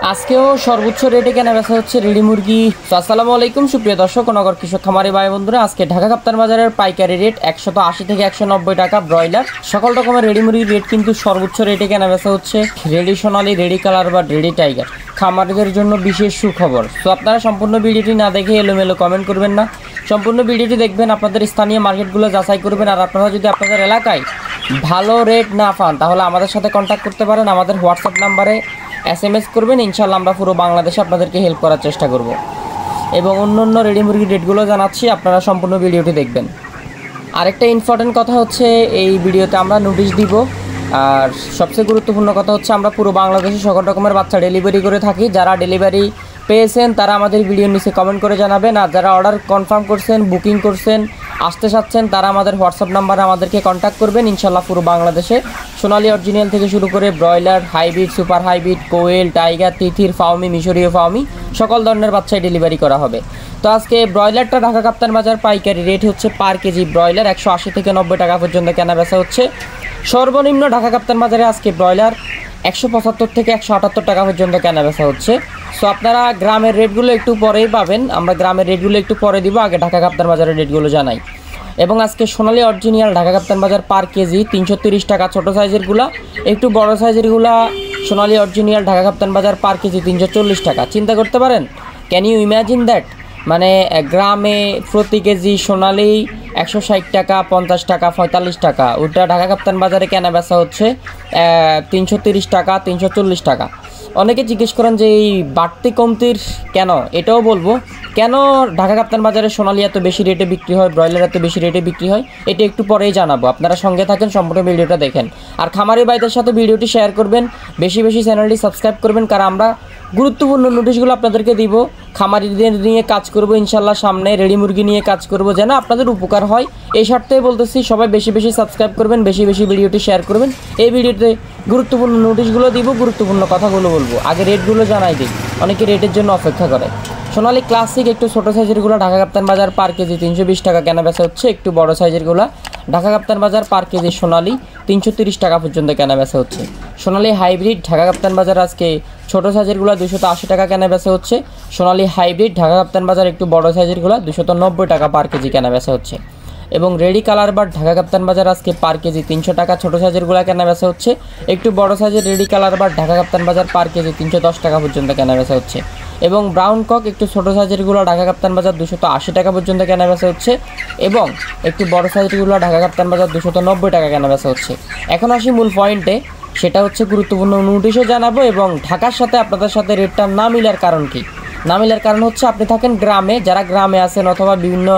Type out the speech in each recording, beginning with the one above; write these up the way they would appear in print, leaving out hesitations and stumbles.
আজকেও সর্বোচ্চ রেটে কেনাবেচা হচ্ছে রেডি মুরগি। তো আসসালামু আলাইকুম সুপ্রিয় দর্শক ও নগর কৃষক খামারি ভাই বন্ধুরা, আজকে ঢাকা কাপ্তান বাজারের পাইকারি রেট 180 থেকে 190 টাকা ব্রয়লার। সকল রকমের রেডি মুরগির রেট কিন্তু সর্বোচ্চ রেটে কেনাবেচা হচ্ছে। রেডি সোনালি, রেডি কালার বা রেডি টাইগার খামারিদের জন্য বিশেষ সুখবর। তো আপনারা সম্পূর্ণ ভিডিওটি না দেখে এলোমেলো কমেন্ট করবেন না, সম্পূর্ণ ভিডিওটি দেখবেন, আপনাদের স্থানীয় মার্কেটগুলো যাচাই করবেন। আর আপনারা যদি আপনাদের এলাকায় ভালো রেট না পান তাহলে আমাদের সাথে কন্ট্যাক্ট করতে পারেন। আমাদের হোয়াটসঅ্যাপ নাম্বারে SMS করবেন, ইনশাল্লাহ আমরা পুরো বাংলাদেশে আপনাদেরকে হেল্প করার চেষ্টা করব। এবং অন্য রেডি মুরগির রেটগুলো জানাচ্ছি, আপনারা সম্পূর্ণ ভিডিওটি দেখবেন। আরেকটা ইম্পর্টেন্ট কথা হচ্ছে, এই ভিডিওতে আমরা নোটিশ দিব। আর সবচেয়ে গুরুত্বপূর্ণ কথা হচ্ছে, আমরা পুরো বাংলাদেশে সকল রকমের বাচ্চা ডেলিভারি করে থাকি। যারা ডেলিভারি পেয়েছেন তারা আমাদের ভিডিওর নিচে কমেন্ট করে জানাবেন। আর যারা অর্ডার কনফার্ম করছেন, বুকিং করছেন, আসতে চাচ্ছেন, তারা আমাদের হোয়াটসঅ্যাপ নাম্বারে আমাদেরকে কন্ট্যাক্ট করবেন। ইনশাল্লাহ পুরো বাংলাদেশে সোনালি অরিজিনাল থেকে শুরু করে ব্রয়লার, হাইব্রিড, সুপার হাইব্রিড, কোয়েল, টাইগার, তিথির, ফাউমি, মিশরীয় ফাউমি সকল ধরনের বাচ্চাই ডেলিভারি করা হবে। তো আজকে ব্রয়লারটা ঢাকা কাপ্তান বাজার পাইকারি রেট হচ্ছে পার কেজি ব্রয়লার 180 থেকে 90 টাকা পর্যন্ত কেনা বেচা হচ্ছে। সর্বনিম্ন ঢাকা কাপ্তান বাজারে আজকে ব্রয়লার 175 থেকে 178 টাকা পর্যন্ত কেনা বেচা হচ্ছে। সো আপনারা গ্রামের রেটগুলো একটু পরেই পাবেন, আমরা গ্রামের রেটগুলো একটু পরে দিব, আগে ঢাকা কাপ্তান বাজারের রেটগুলো জানাই। এবং আজকে সোনালি অরিজিনাল ঢাকা কাপ্তান বাজার পার কেজি 330 টাকা ছোটো সাইজেরগুলা, একটু বড় সাইজেরগুলা সোনালি অরিজিনাল ঢাকা কাপ্তান বাজার পার কেজি 340 টাকা। চিন্তা করতে পারেন, ক্যান ইউ ইম্যাজিন দ্যাট? মানে গ্রামে প্রতি কেজি সোনালি 160 টাকা, 50 টাকা, 45 টাকা, ওটা ঢাকা কাপ্তান বাজারে কেনা বেচা হচ্ছে 330 টাকা, 340 টাকা। অনেকে জিজ্ঞেস করেন যে এই বাড়তি কমতির কেন, এটাও বলবো কেন ঢাকা কাপ্তান বাজারে সোনালি এত বেশি রেটে বিক্রি হয়, ব্রয়লার এত বেশি রেটে বিক্রি হয়, এটা একটু পরেই জানাবো। আপনারা সঙ্গে থাকেন, সম্পূর্ণ ভিডিওটা দেখেন। আর খামারি ভাইদের সাথে ভিডিওটি শেয়ার করবেন, বেশি বেশি চ্যানেলটি সাবস্ক্রাইব করবেন, কারণ আমরা গুরুত্বপূর্ণ নোটিশগুলো আপনাদেরকে দিব। খামারিদের নিয়ে কাজ করব ইনশাল্লাহ, সামনে রেডি মুরগি নিয়ে কাজ করব, যেন আপনাদের উপকার হয় এই স্বার্থেই বলতেছি। সবাই বেশি বেশি সাবস্ক্রাইব করবেন, বেশি বেশি ভিডিওটি শেয়ার করবেন। এই ভিডিওতে গুরুত্বপূর্ণ নোটিশগুলো দিব, গুরুত্বপূর্ণ কথাগুলো বলবো। আগে রেটগুলো জানাই দিই, অনেকে রেটের জন্য অপেক্ষা করে। সোনালি ক্লাসিক একটু ছোটো সাইজেরগুলো ঢাকা কাপ্তান বাজার পার কেজি 320 টাকা কেনা বেচা হচ্ছে। একটু বড় সাইজেরগুলো ঢাকা কাপ্তান বাজার পার কেজি সোনালি 330 টাকা পর্যন্ত কেনা বেচা হচ্ছে। সোনালি হাইব্রিড ঢাকা কাপ্তান বাজার আজকে ছোটো সাইজেরগুলো 280 টাকা কেনা বেচা হচ্ছে। সোনালি হাইব্রিড ঢাকা কাপ্তান বাজার একটু বড় সাইজেরগুলো 290 টাকা পার কেজি কেনা বেচা হচ্ছে। এবং রেডি কালার বার ঢাকা কাপ্তান বাজার আজকে পার কেজি 300 টাকা ছোটো সাইজেরগুলো কেনা বেচা হচ্ছে। একটু বড় সাইজের রেডি কালার বার ঢাকা কাপ্তান বাজার পার কেজি 310 টাকা পর্যন্ত কেনা বেচা হচ্ছে। এবং ব্রাউন কক একটু ছোটো সাইজেরগুলো ঢাকা কাপ্তান বাজার 280 টাকা পর্যন্ত কেনা বেচা হচ্ছে। এবং একটু বড় সাইজেরগুলো ঢাকা কাপ্তান বাজার 290 টাকা কেনা বেচা হচ্ছে। এখন আসি মূল পয়েন্টে, সেটা হচ্ছে গুরুত্বপূর্ণ নোটিশও জানাবো এবং ঢাকার সাথে আপনাদের সাথে রেটটা না মিলার কারণ কি। না মিলার কারণ হচ্ছে, আপনি থাকেন গ্রামে, যারা গ্রামে আছেন অথবা বিভিন্ন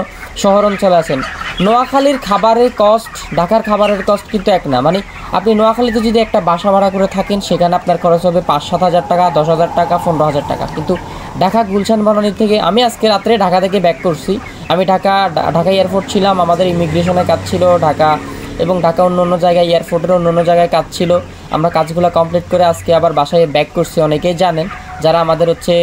শহর অঞ্চলে আছেন, নোয়াখালীর খাবারের কস্ট ঢাকার খাবারের কস্ট কিন্তু এক না। মানে আপনি নোয়াখালীতে যদি একটা বাসা ভাড়া করে থাকেন, সেখানে আপনার খরচ হবে 5-7 হাজার টাকা, 10 হাজার টাকা, 15 হাজার টাকা। কিন্তু ঢাকা গুলশান বনানী থেকে, আমি আজকে রাত্রে ঢাকা থেকে ব্যাক করছি, আমি ঢাকা এয়ারপোর্ট ছিলাম, আমাদের ইমিগ্রেশনের কাজ ছিল ঢাকা, এবং ঢাকা অন্য জায়গায় এয়ারপোর্টের অন্য জায়গায় কাজ ছিল। আমরা কাজগুলো কমপ্লিট করে আজকে আবার বাসায় ব্যাক করছি। অনেকেই জানেন, যারা আমাদের হচ্ছে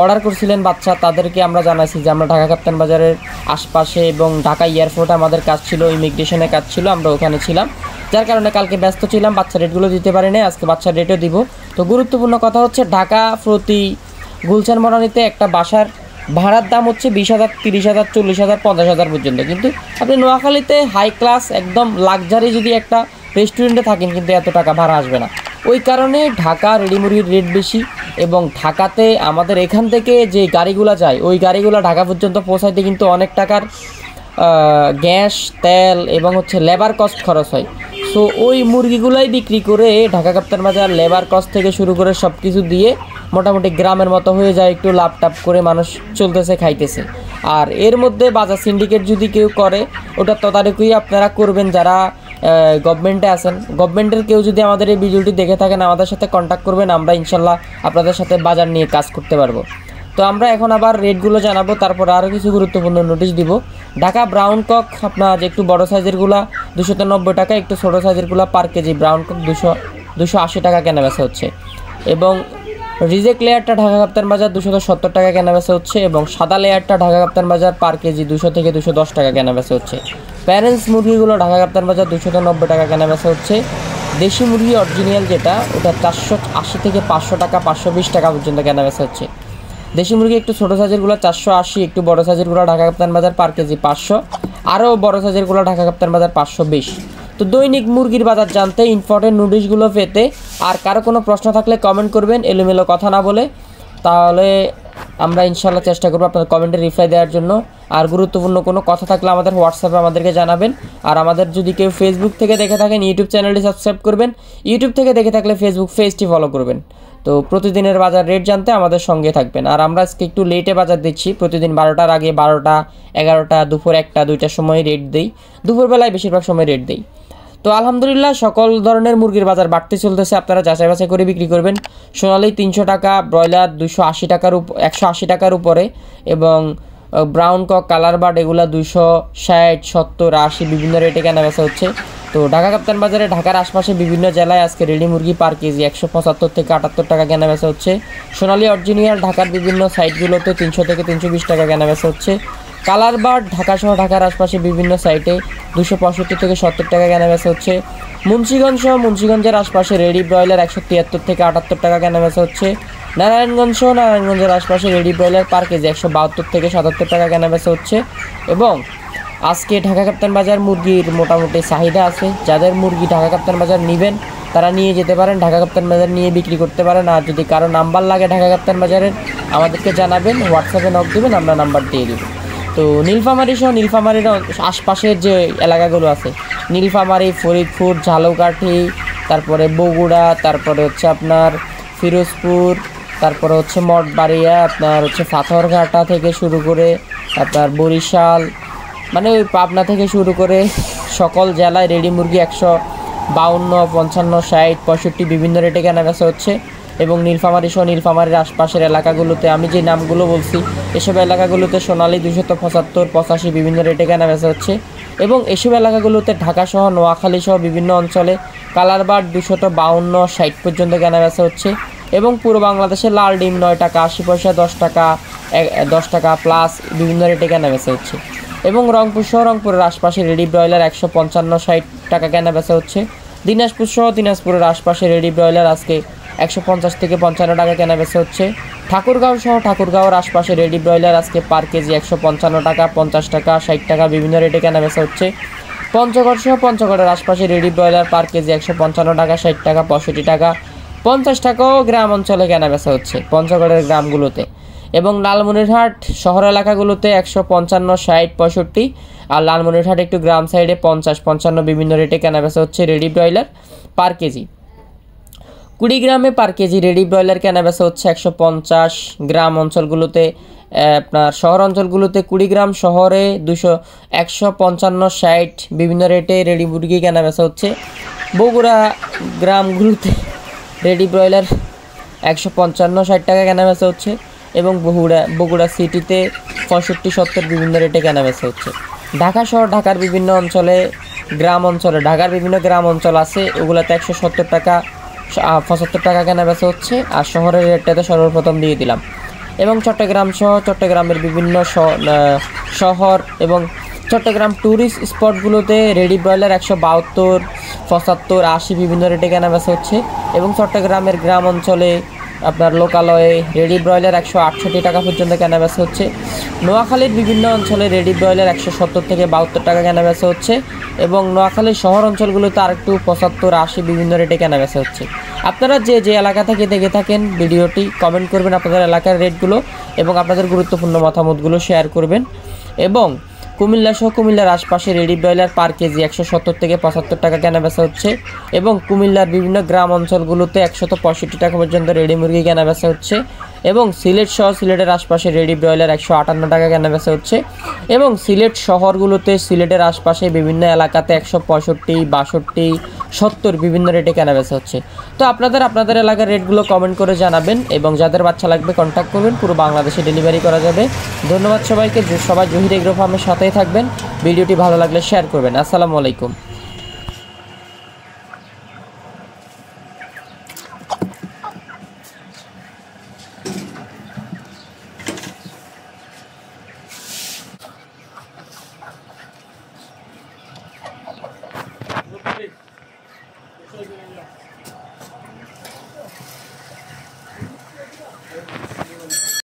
অর্ডার করছিলেন বাচ্চা, তাদেরকে আমরা জানাইছি যে আমরা ঢাকা কাপ্তান বাজারের আশপাশে এবং ঢাকা এয়ারপোর্টে আমাদের কাজ ছিল, ইমিগ্রেশনের কাজ ছিল, আমরা ওখানে ছিলাম, যার কারণে কালকে ব্যস্ত ছিলাম, বাচ্চা রেটগুলো দিতে পারিনি। আজকে বাচ্চার রেটও দিব। তো গুরুত্বপূর্ণ কথা হচ্ছে, ঢাকা প্রতি গুলশান বনানীতে একটা বাসার ভাড়ার দাম হচ্ছে 20,000, 30,000, 40,000, 50,000 পর্যন্ত। কিন্তু আপনি নোয়াখালীতে হাই ক্লাস একদম লাক্সারি যদি একটা রেস্টুরেন্টে থাকেন, কিন্তু এত টাকা ভাড়া আসবে না। ওই কারণে ঢাকা রেডি মুরগির রেট বেশি। এবং ঢাকাতে আমাদের এখান থেকে যে গাড়িগুলো যায়, ওই গাড়িগুলো ঢাকা পর্যন্ত পৌঁছাইতে কিন্তু অনেক টাকার গ্যাস, তেল এবং হচ্ছে লেবার কস্ট খরচ হয়। সো ওই মুরগিগুলাই বিক্রি করে ঢাকা কাপ্তান বাজার লেবার কস্ট থেকে শুরু করে সব কিছু দিয়ে মোটামুটি গ্রামের মতো হয়ে যায়, একটু লাভ টাপ করে মানুষ চলতেছে, খাইতেছে। আর এর মধ্যে বাজার সিন্ডিকেট যদি কেউ করে, ওটা তদারকি আপনারা করবেন যারা গভর্নমেন্টে আছেন। গভর্নমেন্টের কেউ যদি আমাদের এই ভিডিওটি দেখে থাকেন, আমাদের সাথে কন্ট্যাক্ট করবেন, আমরা ইনশাল্লাহ আপনাদের সাথে বাজার নিয়ে কাজ করতে পারবো। তো আমরা এখন আবার রেটগুলো জানাবো, তারপর আরও কিছু গুরুত্বপূর্ণ নোটিশ দিব। ঢাকা ব্রাউন কক আপনার একটু বড় সাইজেরগুলা 290 টাকা, একটু ছোটো সাইজেরগুলা পার কেজি ব্রাউন কক 280 টাকা কেনা বেচা হচ্ছে। এবং রিজেক্ট লেয়ারটা ঢাকা কাপ্তান বাজার 270 টাকা কেনা বেচা হচ্ছে। এবং সাদা লেয়ারটা ঢাকা কাপ্তান বাজার পার কেজি 200 থেকে 210 টাকা কেনা বেচা হচ্ছে। প্যারেন্টস মুরগিগুলো ঢাকা কাপ্তান বাজার 290 টাকা কেনা বেচা হচ্ছে। দেশি মুরগি অরিজিনাল যেটা, ওটা 480 থেকে 500 টাকা, 520 টাকা পর্যন্ত কেনাবেচা হচ্ছে। দেশি মুরগি একটু ছোটো সাইজেরগুলো 480, একটু বড় সাইজেরগুলো ঢাকা কাপ্তান বাজার পার কেজি 500, আরও বড় সাইজেরগুলো ঢাকা কাপ্তান বাজার 520। তো দৈনিক মুরগির বাজার জানতে, ইম্পর্টেন্ট নোটিশগুলো পেতে আর কারো কোনো প্রশ্ন থাকলে কমেন্ট করবেন, এলোমেলো কথা না বলে, তাহলে আমরা ইনশাল্লাহ চেষ্টা করবো আপনাদের কমেন্টে রিপ্লাই দেওয়ার জন্য। আর গুরুত্বপূর্ণ কোনো কথা থাকলে আমাদের হোয়াটসঅ্যাপে আমাদেরকে জানাবেন। আর আমাদের যদি কেউ ফেসবুক থেকে দেখে থাকেন, ইউটিউব চ্যানেলটি সাবস্ক্রাইব করবেন, ইউটিউব থেকে দেখে থাকলে ফেসবুক পেজটি ফলো করবেন। তো প্রতিদিনের বাজার রেট জানতে আমাদের সঙ্গে থাকবেন। আর আমরা আজকে একটু লেটে বাজার দিচ্ছি, প্রতিদিন 12টার আগে, 12টা, 11টা, দুপুর 1টা, 2টার সময় রেট দিই, দুপুরবেলায় বেশিরভাগ সময় রেট দিই। তো আলহামদুলিল্লাহ সকল ধরনের মুরগির বাজার বাড়তে চলতেছে, আপনারা যাচাই বাছাই করে বিক্রি করবেন। সোনালি 300 টাকা, ব্রয়লার 280 টাকার 180 টাকার উপরে, এবং ব্রাউন কক, কালার বার্ড এগুলো 260, 70, 80 বিভিন্ন রেটে কেনাবেচা হচ্ছে। তো ঢাকা কাপ্তান বাজারে ঢাকার আশপাশে বিভিন্ন জেলায় আজকে রেডি মুরগি পার কেজি 175 থেকে 78 টাকা কেনাবেচা হচ্ছে। সোনালি অরিজিনাল ঢাকার বিভিন্ন সাইটগুলোতে 300 থেকে 320 টাকা কেনাবেচা হচ্ছে। কালার বার্ড ঢাকা সহ ঢাকার আশপাশে বিভিন্ন সাইটে 265 থেকে 70 টাকা কেনাবেচা হচ্ছে। মুন্সিগঞ্জ সহ মুন্সিগঞ্জের আশপাশে রেডি ব্রয়লার 173 থেকে 78 টাকা কেনাবেচা হচ্ছে। নারায়ণগঞ্জ সহ নারায়ণগঞ্জের আশপাশে রেডি ব্রয়লার পার কেজি 172 থেকে 77 টাকা কেনাবেচা হচ্ছে। এবং আজকে ঢাকা কাপ্তান বাজার মুরগির মোটামুটি চাহিদা আছে, যাদের মুরগি ঢাকা কাপ্তান বাজার নেবেন তারা নিয়ে যেতে পারেন, ঢাকা কাপ্তান বাজার নিয়ে বিক্রি করতে পারেন। আর যদি কারো নাম্বার লাগে ঢাকা কাপ্তান বাজারের, আমাদেরকে জানাবেন, হোয়াটসঅ্যাপে নক দেবেন, আমরা নাম্বার দিয়ে দেব। তো নীলফামারী সহ নীলফামারীর আশপাশের যে এলাকাগুলো আছে, নীলফামারী, ফরিদপুর, ঝালকাঠি, তারপরে বগুড়া, তারপরে হচ্ছে আপনার ফিরোজপুর, তারপরে হচ্ছে মঠবাড়িয়া, আপনার হচ্ছে পাথরঘাটা থেকে শুরু করে আপনার বরিশাল, মানে ওই পাবনা থেকে শুরু করে সকল জেলায় রেডি মুরগি 152, 55, 60, 65 বিভিন্ন রেটে কেনাবেচা হচ্ছে। এবং নীলফামারী সহ নীলফামারীর আশপাশের এলাকাগুলোতে আমি যে নামগুলো বলছি, এসব এলাকাগুলোতে সোনালি 275, 85 বিভিন্ন রেটে কেনাবেচা হচ্ছে। এবং এসব এলাকাগুলোতে ঢাকা সহ নোয়াখালী সহ বিভিন্ন অঞ্চলে কালার বার্ড 252, 60 পর্যন্ত কেনাবেচা হচ্ছে। এবং পুরো বাংলাদেশে লাল ডিম 9 টাকা 80 পয়সা, 10 টাকা প্লাস বিভিন্ন রেটে কেনাবেচা হচ্ছে। এবং রংপুর সহ রংপুরের আশপাশে রেডি ব্রয়লার 155, 60 টাকা কেনাবেচা হচ্ছে। দিনাজপুর সহ দিনাজপুরের আশপাশে রেডি ব্রয়লার আজকে 150 থেকে 55 টাকা কেনাবেচা হচ্ছে। ঠাকুরগাঁও সহ ঠাকুরগাঁওয়ের আশপাশে রেডি ব্রয়লার আজকে পার কেজি 155 টাকা, 50 টাকা, 60 টাকা বিভিন্ন রেটে কেনাবেচা হচ্ছে। পঞ্চগড় সহ পঞ্চগড়ের আশপাশে রেডি ব্রয়লার পার কেজি 155 টাকা, 60 টাকা, 65 টাকা, 50 টাকাও গ্রাম অঞ্চলে কেনাবেচা হচ্ছে পঞ্চগড়ের গ্রামগুলোতে। এবং লালমনিরহাট শহর এলাকাগুলোতে 155, 60, 65, আর লালমনিরহাট একটু গ্রাম সাইডে 50, 55 বিভিন্ন রেটে কেনাবেচা হচ্ছে রেডি ব্রয়লার পার কেজি। কুড়িগ্রামে পার কেজি রেডি ব্রয়লার কেনাবেচা হচ্ছে 150, গ্রাম অঞ্চলগুলোতে আপনার শহর অঞ্চলগুলোতে কুড়িগ্রাম শহরে 155, 60 বিভিন্ন রেটে রেডি মুরগি কেনাবেচা হচ্ছে। বগুড়া গ্রামগুলোতে রেডি ব্রয়লার 155, 60 টাকা কেনাবেচা হচ্ছে। এবং বগুড়া সিটিতে 65, 70 বিভিন্ন রেটে কেনাবেচা হচ্ছে। ঢাকা শহর ঢাকার বিভিন্ন অঞ্চলে ঢাকার বিভিন্ন গ্রাম অঞ্চল আছে, ওগুলোতে 170 টাকা, 75 টাকা কেনাবেচা হচ্ছে। আর শহরের রেটটাতে সর্বপ্রথম দিয়ে দিলাম। এবং চট্টগ্রাম সহ চট্টগ্রামের বিভিন্ন শহর এবং চট্টগ্রাম ট্যুরিস্ট স্পটগুলোতে রেডি ব্রয়লার 172, 75, 80 বিভিন্ন রেটে কেনাবেচা হচ্ছে। এবং চট্টগ্রামের গ্রাম অঞ্চলে আপনার লোকালয়ে রেডি ব্রয়লার 168 টাকা পর্যন্ত কেনাবেচা হচ্ছে। নোয়াখালীর বিভিন্ন অঞ্চলে রেডি ব্রয়লার 170 থেকে 72 টাকা কেনাবেচা হচ্ছে। এবং নোয়াখালীর শহর অঞ্চলগুলোতে আরেকটু 75, 80 বিভিন্ন রেটে কেনাবেচা হচ্ছে। আপনারা যে এলাকা থেকে দেখে থাকেন ভিডিওটি, কমেন্ট করবেন আপনাদের এলাকার রেটগুলো এবং আপনাদের গুরুত্বপূর্ণ মতামতগুলো শেয়ার করবেন। এবং কুমিল্লা সহ কুমিল্লার আশপাশে রেডি ব্রয়লার পার কেজি 170 থেকে 75 টাকা কেনাবেচা হচ্ছে। এবং কুমিল্লার বিভিন্ন গ্রাম অঞ্চলগুলোতে 165 টাকা পর্যন্ত রেডি মুরগি কেনাবেচা হচ্ছে। এবং সিলেট সহ সিলেটের আশপাশে রেডি ব্রয়লার 158 টাকা কেনাবেচা হচ্ছে। এবং সিলেট শহরগুলোতে সিলেটের আশপাশে বিভিন্ন এলাকাতে 165, 62, 70 বিভিন্ন রেটে কেনাবেচা হচ্ছে। তো আপনাদের এলাকার রেটগুলো কমেন্ট করে জানাবেন এবং যাদের বাচ্চা লাগবে কন্ট্যাক্ট করবেন, পুরো বাংলাদেশে ডেলিভারি করা যাবে। ধন্যবাদ সবাইকে, সবাই জহির এগ্রো ফার্মের সাথেই থাকবেন। ভিডিওটি ভালো লাগলে শেয়ার করবেন। আসসালামু আলাইকুম।